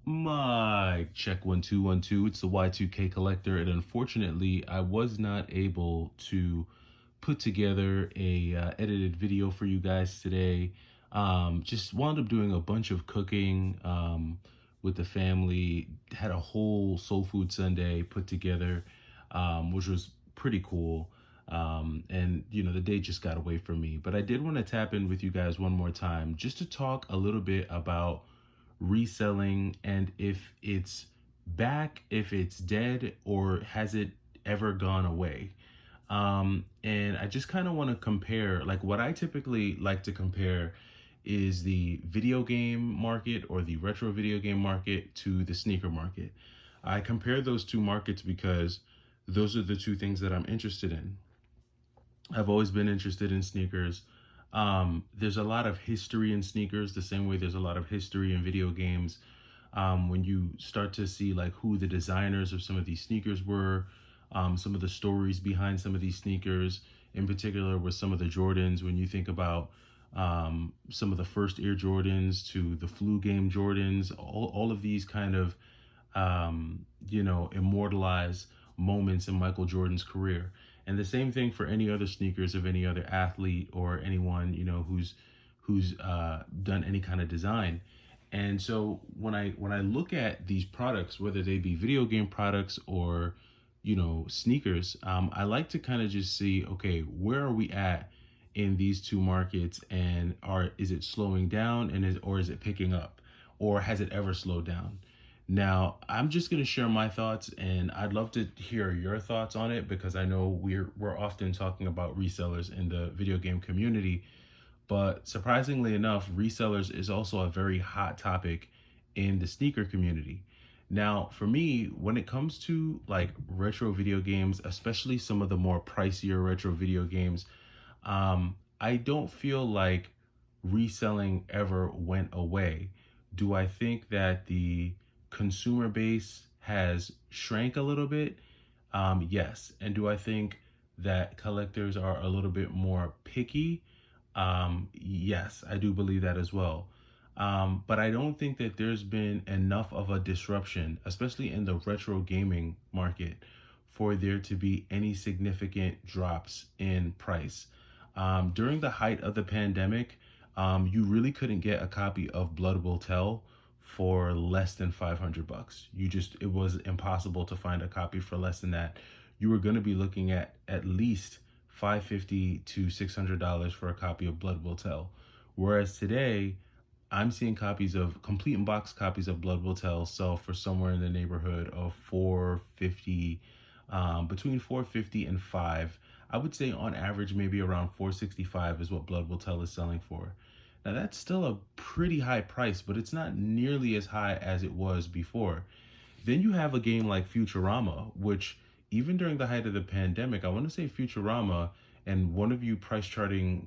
Mic check 1 2 1 2. It's the Y2K collector, and unfortunately, I was not able to put together a edited video for you guys today. Just wound up doing a bunch of cooking with the family. Had a whole soul food Sunday put together, which was pretty cool. And the day just got away from me. But I did want to tap in with you guys one more time just to talk a little bit about reselling and if it's back, if it's dead, or has it ever gone away. And I just kind of want to compare, like what I typically like to compare is the video game market or the retro video game market to the sneaker market. I compare those two markets because those are the two things that I'm interested in. I've always been interested in sneakers. There's a lot of history in sneakers, the same way there's a lot of history in video games. When you start to see like who the designers of some of these sneakers were, some of the stories behind some of these sneakers, in particular with some of the Jordans, when you think about some of the first Air Jordans to the flu game Jordans, all of these kind of, immortalized moments in Michael Jordan's career. And the same thing for any other sneakers of any other athlete or anyone, who's done any kind of design. And so when I look at these products, whether they be video game products or sneakers, I like to kind of just see, okay, where are we at in these two markets, and is it slowing down, or is it picking up, or has it ever slowed down? Now, I'm just going to share my thoughts, and I'd love to hear your thoughts on it because I know we're often talking about resellers in the video game community, but surprisingly enough, resellers is also a very hot topic in the sneaker community. Now, for me, when it comes to like retro video games, especially some of the more pricier retro video games, I don't feel like reselling ever went away. Do I think that the consumer base has shrank a little bit? Yes. And do I think that collectors are a little bit more picky? Yes, I do believe that as well. But I don't think that there's been enough of a disruption, especially in the retro gaming market, for there to be any significant drops in price. During the height of the pandemic, you really couldn't get a copy of Blood Will Tell for less than $500. It was impossible to find a copy for less than that. You were going to be looking at least $550 to $600 for a copy of Blood Will Tell. Whereas today, I'm seeing complete and box copies of Blood Will Tell sell for somewhere in the neighborhood of 450, between 450 and 5. I would say on average, maybe around 465 is what Blood Will Tell is selling for. Now that's still a pretty high price, but it's not nearly as high as it was before. Then you have a game like Futurama, which even during the height of the pandemic, I want to say Futurama, and one of you price charting,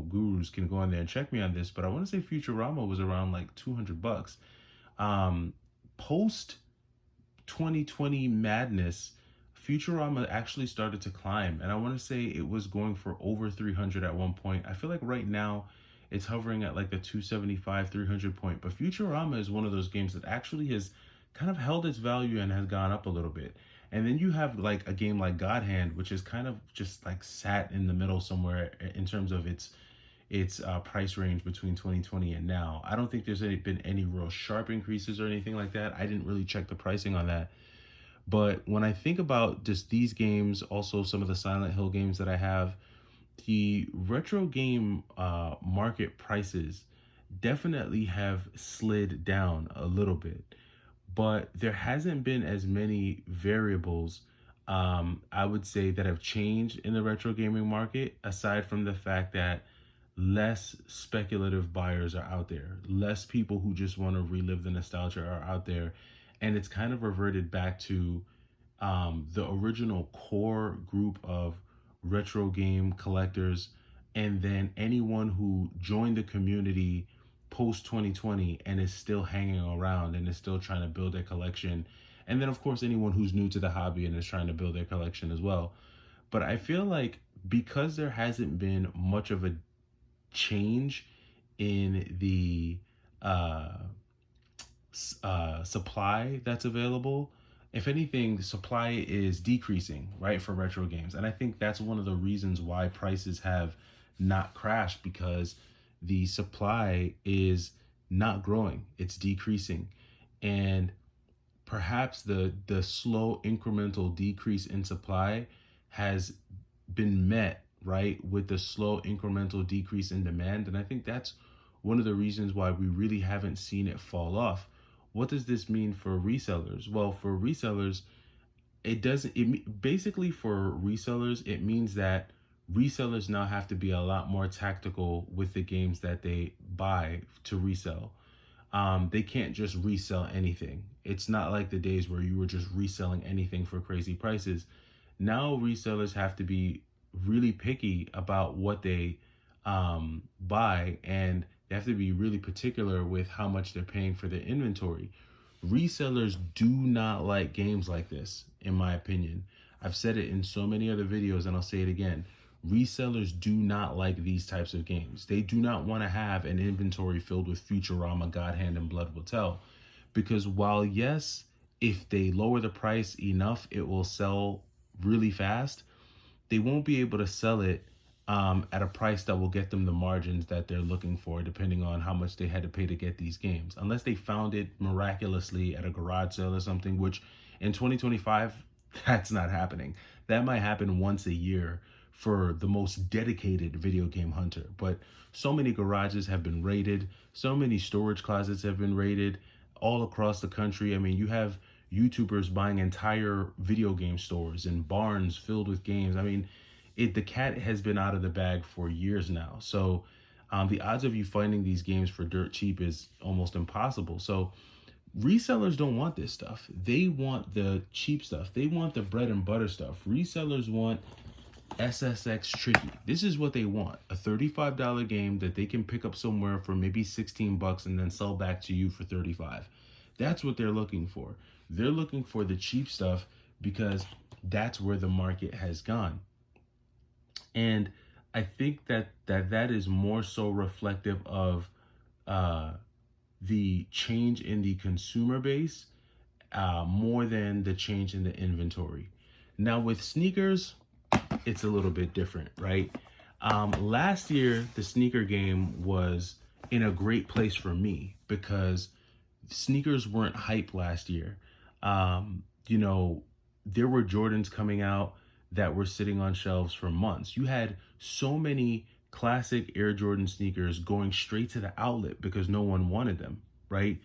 gurus can go in there and check me on this, but I want to say Futurama was around like $200. Post 2020 madness, Futurama actually started to climb, and I want to say it was going for over 300 at one point. I feel like right now it's hovering at like the 275, 300 point, but Futurama is one of those games that actually has kind of held its value and has gone up a little bit. And then you have like a game like God Hand, which is kind of just like sat in the middle somewhere in terms of its price range between 2020 and now. I don't think there's been any real sharp increases or anything like that. I didn't really check the pricing on that. But when I think about just these games, also some of the Silent Hill games that I have, the retro game market prices definitely have slid down a little bit, but there hasn't been as many variables, I would say, that have changed in the retro gaming market, aside from the fact that less speculative buyers are out there, less people who just want to relive the nostalgia are out there, and it's kind of reverted back to the original core group of retro game collectors, and then anyone who joined the community post 2020 and is still hanging around and is still trying to build their collection. And then, of course, anyone who's new to the hobby and is trying to build their collection as well. But I feel like because there hasn't been much of a change in the supply that's available. If anything, the supply is decreasing, right, for retro games. And I think that's one of the reasons why prices have not crashed, because the supply is not growing, it's decreasing. And perhaps the slow incremental decrease in supply has been met, right, with the slow incremental decrease in demand. And I think that's one of the reasons why we really haven't seen it fall off. What does this mean for resellers? Well, for resellers, it doesn't it basically, for resellers, it means that resellers now have to be a lot more tactical with the games that they buy to resell. They can't just resell anything. It's not like the days where you were just reselling anything for crazy prices. Now resellers have to be really picky about what they buy, and they have to be really particular with how much they're paying for their inventory. Resellers do not like games like this, in my opinion. I've said it in so many other videos, and I'll say it again. Resellers do not like these types of games. They do not want to have an inventory filled with Futurama, God Hand, and Blood Will Tell. Because while, yes, if they lower the price enough, it will sell really fast, they won't be able to sell it at a price that will get them the margins that they're looking for, depending on how much they had to pay to get these games. Unless they found it miraculously at a garage sale or something, which in 2025, that's not happening. That might happen once a year for the most dedicated video game hunter. But so many garages have been raided, so many storage closets have been raided all across the country. I mean, you have YouTubers buying entire video game stores and barns filled with games. I mean, the cat has been out of the bag for years now. So the odds of you finding these games for dirt cheap is almost impossible. So resellers don't want this stuff. They want the cheap stuff. They want the bread and butter stuff. Resellers want SSX tricky. This is what they want. A $35 game that they can pick up somewhere for maybe 16 bucks and then sell back to you for 35. That's what they're looking for. They're looking for the cheap stuff because that's where the market has gone. And I think that is more so reflective of the change in the consumer base more than the change in the inventory. Now with sneakers, it's a little bit different, right? Last year, the sneaker game was in a great place for me because sneakers weren't hype last year. You know, there were Jordans coming out that were sitting on shelves for months. You had so many classic Air Jordan sneakers going straight to the outlet because no one wanted them, right?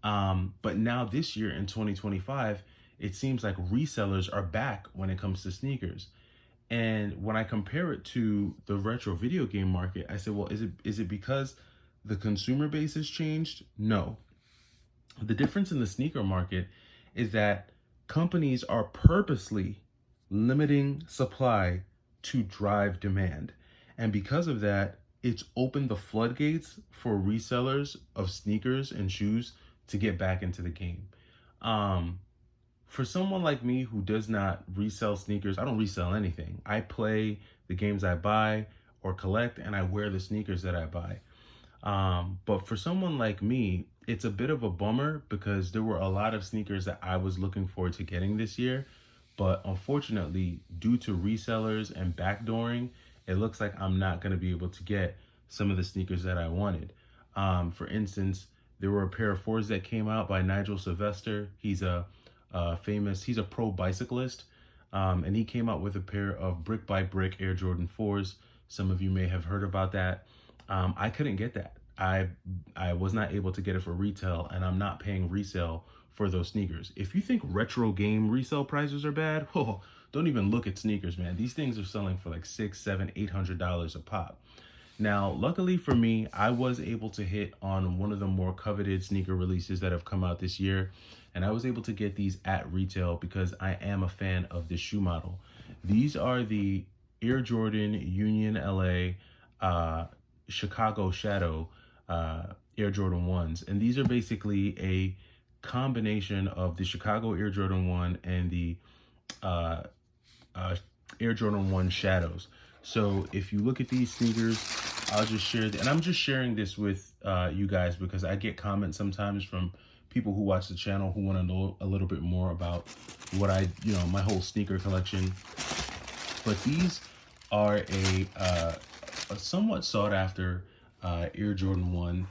But now this year in 2025, it seems like resellers are back when it comes to sneakers. And when I compare it to the retro video game market, I said, well, is it because the consumer base has changed? No. The difference in the sneaker market is that companies are purposely limiting supply to drive demand. And because of that, it's opened the floodgates for resellers of sneakers and shoes to get back into the game. For someone like me who does not resell sneakers, I don't resell anything. I play the games I buy or collect, and I wear the sneakers that I buy. But for someone like me, it's a bit of a bummer because there were a lot of sneakers that I was looking forward to getting this year. But unfortunately, due to resellers and backdooring, it looks like I'm not going to be able to get some of the sneakers that I wanted. For instance, there were a pair of fours that came out by Nigel Sylvester. He's a he's a pro bicyclist. And he came out with a pair of brick by brick Air Jordan 4s. Some of you may have heard about that. I couldn't get that. I was not able to get it for retail, and I'm not paying resale for those sneakers. If you think retro game resale prices are bad, oh, don't even look at sneakers, man. These things are selling for like $600, $700, $800 a pop. Now, luckily for me, I was able to hit on one of the more coveted sneaker releases that have come out this year, and I was able to get these at retail because I am a fan of this shoe model. These are the Air Jordan Union LA Chicago Shadow Air Jordan 1s, and these are basically a combination of the Chicago Air Jordan 1 and the Air Jordan 1 Shadows. So if you look at these sneakers, I'll just share, and I'm just sharing this with you guys because I get comments sometimes from people who watch the channel who want to know a little bit more about what I, my whole sneaker collection. But these are a somewhat sought after Air Jordan 1.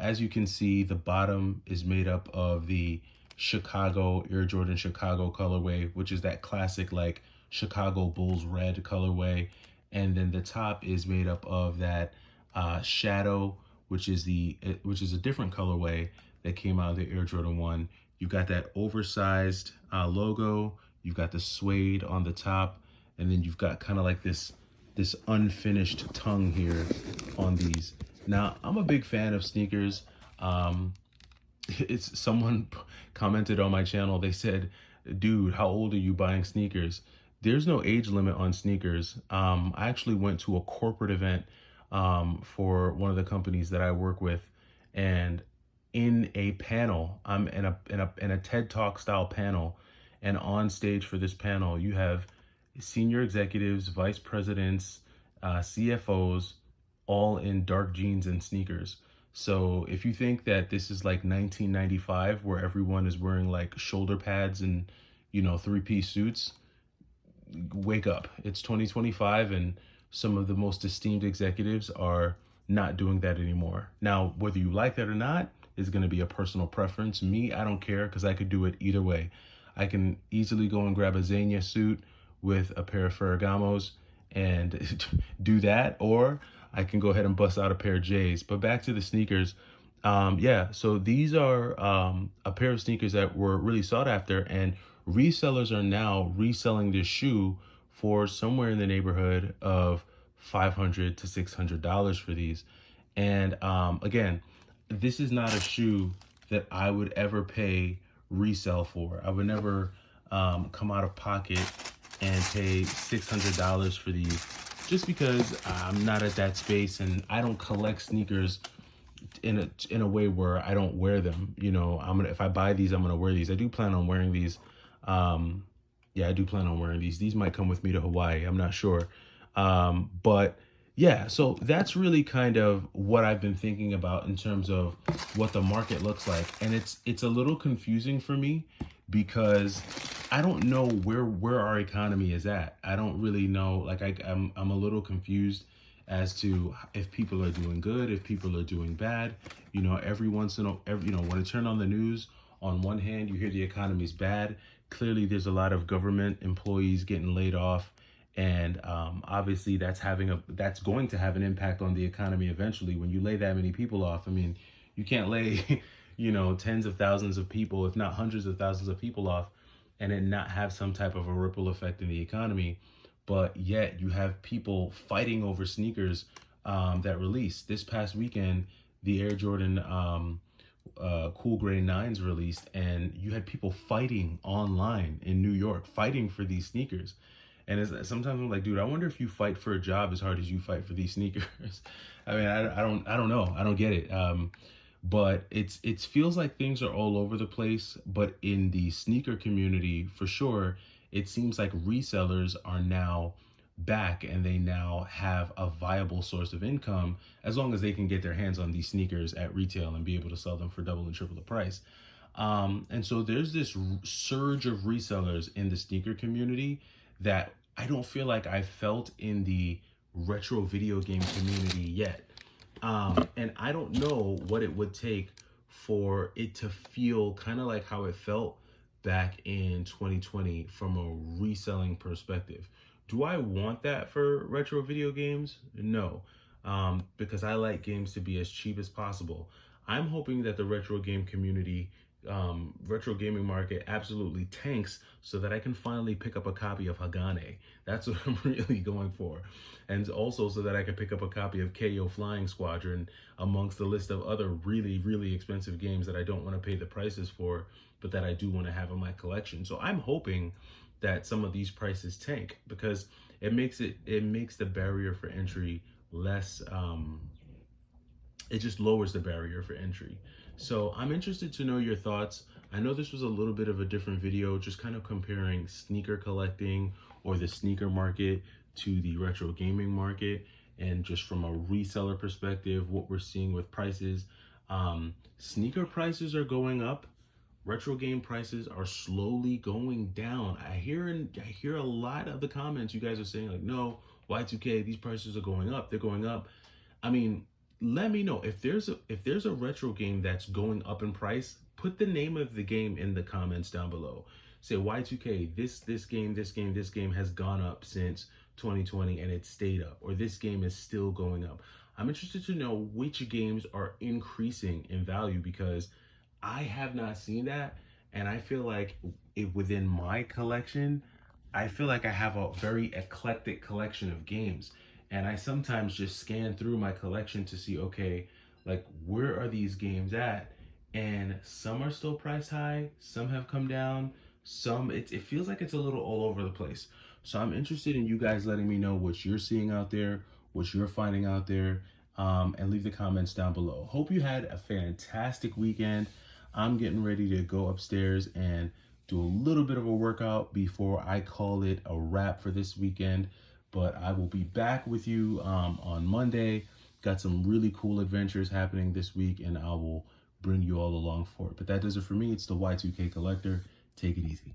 As you can see, the bottom is made up of the Chicago, Air Jordan Chicago colorway, which is that classic like Chicago Bulls red colorway. And then the top is made up of that Shadow, which is a different colorway that came out of the Air Jordan 1. You've got that oversized logo. You've got the suede on the top, and then you've got kind of like this unfinished tongue here on these. Now, I'm a big fan of sneakers. It's someone commented on my channel. They said, "Dude, how old are you buying sneakers?" There's no age limit on sneakers. I actually went to a corporate event for one of the companies that I work with, and in a panel, I'm in a TED Talk style panel, and on stage for this panel, you have senior executives, vice presidents, CFOs, all in dark jeans and sneakers. So if you think that this is like 1995, where everyone is wearing like shoulder pads and, three-piece suits, wake up. It's 2025, and some of the most esteemed executives are not doing that anymore. Now, whether you like that or not is going to be a personal preference. Me, I don't care, because I could do it either way. I can easily go and grab a Zegna suit with a pair of Ferragamos and do that, or I can go ahead and bust out a pair of J's. But back to the sneakers. So these are a pair of sneakers that were really sought after, and resellers are now reselling this shoe for somewhere in the neighborhood of $500 to $600 for these. And again, this is not a shoe that I would ever pay resell for. I would never come out of pocket and pay $600 for these, just because I'm not at that space, and I don't collect sneakers in a way where I don't wear them. If I buy these, I'm gonna wear these. I do plan on wearing these. I do plan on wearing these. These might come with me to Hawaii. I'm not sure. But yeah, so that's really kind of what I've been thinking about in terms of what the market looks like. And it's a little confusing for me, because I don't know where our economy is at. I don't really know. Like I'm a little confused as to if people are doing good, if people are doing bad. Every once in a when I turn on the news, on one hand you hear the economy's bad. Clearly there's a lot of government employees getting laid off, and obviously that's going to have an impact on the economy eventually. When you lay that many people off, I mean, you can't lay tens of thousands of people, if not hundreds of thousands of people off, and then not have some type of a ripple effect in the economy. But yet you have people fighting over sneakers that released this past weekend. The Air Jordan Cool Gray 9s released, and you had people fighting online in New York, fighting for these sneakers. And sometimes I'm like, dude, I wonder if you fight for a job as hard as you fight for these sneakers. I mean, I don't know. I don't get it. But it feels like things are all over the place. But in the sneaker community, for sure, it seems like resellers are now back, and they now have a viable source of income, as long as they can get their hands on these sneakers at retail and be able to sell them for double and triple the price. And so there's this surge of resellers in the sneaker community that I don't feel like I felt in the retro video game community yet. And I don't know what it would take for it to feel kind of like how it felt back in 2020 from a reselling perspective. Do I want that for retro video games? No, because I like games to be as cheap as possible. I'm hoping that the retro game community, retro gaming market absolutely tanks, so that I can finally pick up a copy of Hagane. That's what I'm really going for. And also so that I can pick up a copy of KO Flying Squadron, amongst the list of other really, really expensive games that I don't want to pay the prices for, but that I do want to have in my collection. So I'm hoping that some of these prices tank, because it makes the barrier for entry less, it just lowers the barrier for entry. So I'm interested to know your thoughts. I know this was a little bit of a different video, just kind of comparing sneaker collecting or the sneaker market to the retro gaming market, and just from a reseller perspective, what we're seeing with prices. Sneaker prices are going up. retro game prices are slowly going down. I hear a lot of the comments you guys are saying like, no, Y2K, these prices are going up. They're going up. I mean, let me know if there's a retro game that's going up in price. Put the name of the game in the comments down below. Say Y2K, this game has gone up since 2020 and it stayed up, or this game is still going up. I'm interested to know which games are increasing in value because I have not seen that, and I feel like within my collection, I feel like I have a very eclectic collection of games, and I sometimes just scan through my collection to see, okay, like where are these games at? And some are still price high, some have come down, some it feels like it's a little all over the place. So I'm interested in you guys letting me know what you're seeing out there, what you're finding out there, and leave the comments down below. Hope you had a fantastic weekend. I'm getting ready to go upstairs and do a little bit of a workout before I call it a wrap for this weekend. But I will be back with you on Monday. Got some really cool adventures happening this week, and I will bring you all along for it. But that does it for me. It's the Y2K Collector. Take it easy.